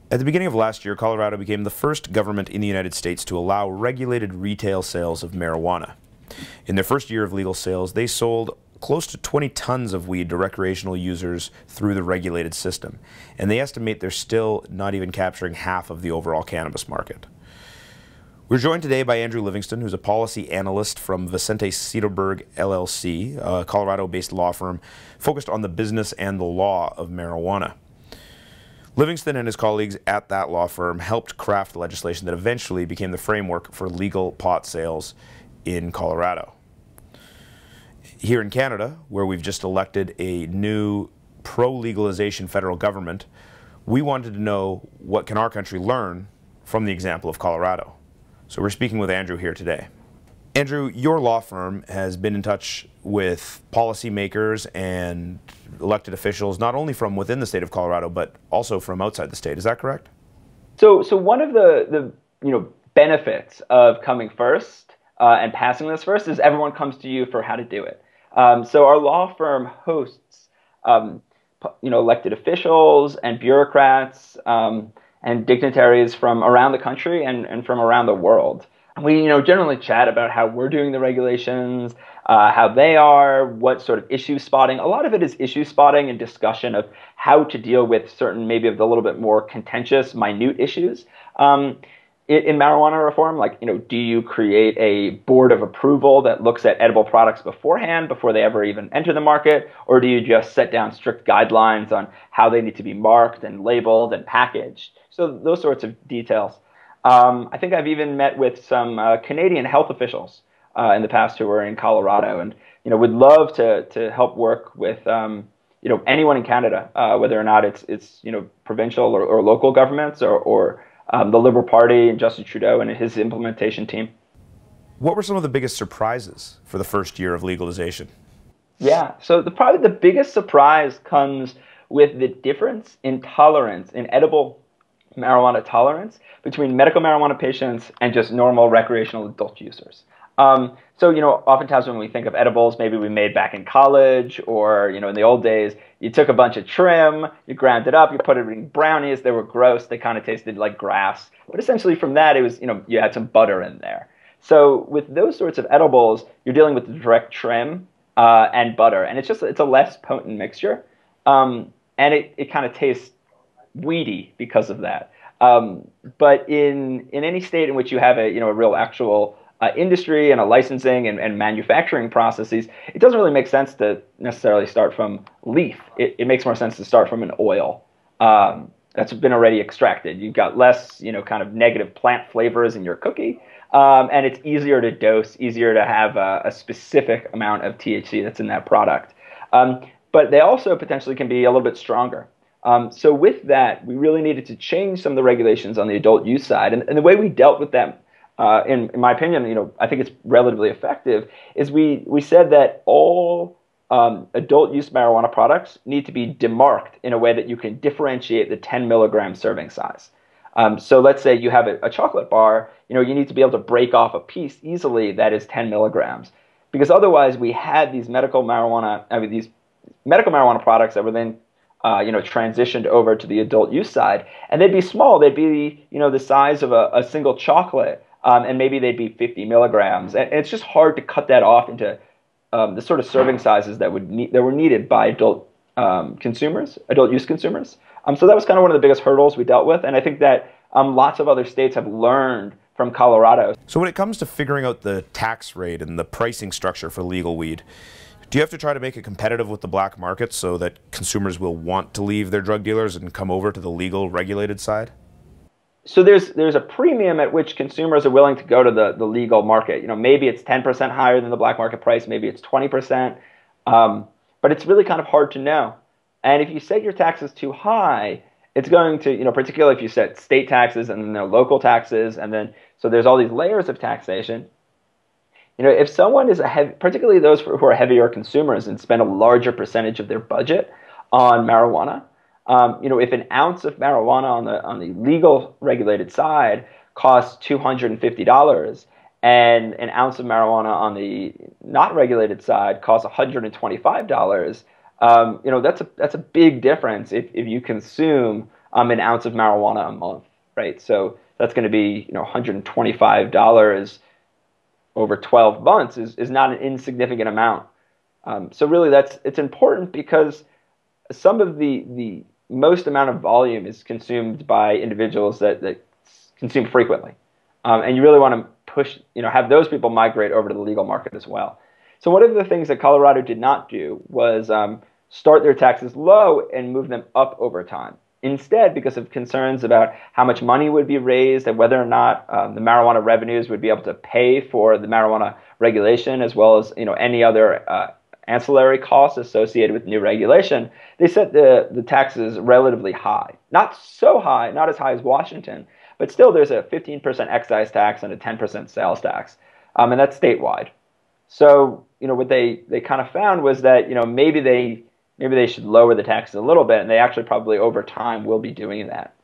At the beginning of last year, Colorado became the first government in the United States to allow regulated retail sales of marijuana. In their first year of legal sales, they sold close to 20 tons of weed to recreational users through the regulated system, and they estimate they're still not even capturing half of the overall cannabis market. We're joined today by Andrew Livingston, who's a policy analyst from Vicente Sederberg LLC, a Colorado-based law firm focused on the business and the law of marijuana. Livingston and his colleagues at that law firm helped craft legislation that eventually became the framework for legal pot sales in Colorado. Here in Canada, where we've just elected a new pro-legalization federal government, we wanted to know what can our country learn from the example of Colorado. So we're speaking with Andrew here today. Andrew, your law firm has been in touch with policymakers and elected officials, not only from within the state of Colorado, but also from outside the state. Is that correct? So one of the benefits of coming first and passing this first is everyone comes to you for how to do it. So our law firm hosts elected officials and bureaucrats and dignitaries from around the country and from around the world. We generally chat about how we're doing the regulations, how they are, what sort of issue spotting. A lot of it is issue spotting and discussion of how to deal with certain, maybe of the little bit more contentious, minute issues. In marijuana reform, do you create a board of approval that looks at edible products beforehand, before they ever even enter the market? Or do you just set down strict guidelines on how they need to be marked and labeled and packaged? So those sorts of details. I think I've even met with some Canadian health officials in the past who were in Colorado, and would love to help work with anyone in Canada, whether or not it's provincial or local governments or the Liberal Party and Justin Trudeau and his implementation team. What were some of the biggest surprises for the first year of legalization? Yeah, so probably the biggest surprise comes with the difference in tolerance, in edible marijuana tolerance, between medical marijuana patients and just normal recreational adult users. So oftentimes when we think of edibles, maybe we made back in college or, in the old days, you took a bunch of trim, you ground it up, you put it in brownies. They were gross. They kind of tasted like grass. But essentially from that, it was, you had some butter in there. So with those sorts of edibles, you're dealing with the direct trim and butter. And it's a less potent mixture. And it kind of tastes weedy because of that. But in any state in which you have a real actual industry and a licensing and manufacturing processes, it doesn't really make sense to necessarily start from leaf. It makes more sense to start from an oil that's been already extracted. You've got less, kind of negative plant flavors in your cookie, and it's easier to dose, easier to have a specific amount of THC that's in that product. But they also potentially can be a little bit stronger. So with that, we really needed to change some of the regulations on the adult use side. And the way we dealt with them, in my opinion, I think it's relatively effective, is we said that all adult use marijuana products need to be demarked in a way that you can differentiate the 10 milligram serving size. So let's say you have a chocolate bar, you need to be able to break off a piece easily that is 10 milligrams. Because otherwise we had these medical marijuana products that were then transitioned over to the adult use side, and they'd be small. They'd be, the size of a single chocolate, and maybe they'd be 50 milligrams. And it's just hard to cut that off into the sort of serving sizes that were needed by adult use consumers. So that was kind of one of the biggest hurdles we dealt with, and I think that lots of other states have learned from Colorado. So when it comes to figuring out the tax rate and the pricing structure for legal weed, do you have to try to make it competitive with the black market so that consumers will want to leave their drug dealers and come over to the legal, regulated side? So there's a premium at which consumers are willing to go to the legal market. Maybe it's 10% higher than the black market price, maybe it's 20%, but it's really kind of hard to know. And if you set your taxes too high, it's going to, particularly if you set state taxes and then there are local taxes, and then so there's all these layers of taxation. If someone is particularly those who are heavier consumers and spend a larger percentage of their budget on marijuana, if an ounce of marijuana on the legal regulated side costs $250 and an ounce of marijuana on the not regulated side costs $125, that's a big difference if you consume an ounce of marijuana a month, right? So that's going to be $125 over 12 months is not an insignificant amount. So really, it's important because some of the most amount of volume is consumed by individuals that consume frequently, and you really want to push, have those people migrate over to the legal market as well. So one of the things that Colorado did not do was start their taxes low and move them up over time. Instead, because of concerns about how much money would be raised and whether or not the marijuana revenues would be able to pay for the marijuana regulation, as well as any other ancillary costs associated with new regulation, they set the taxes relatively high. Not so high, not as high as Washington, but still there's a 15% excise tax and a 10% sales tax, and that's statewide. So what they kind of found was that maybe they should lower the taxes a little bit, and they actually probably over time will be doing that.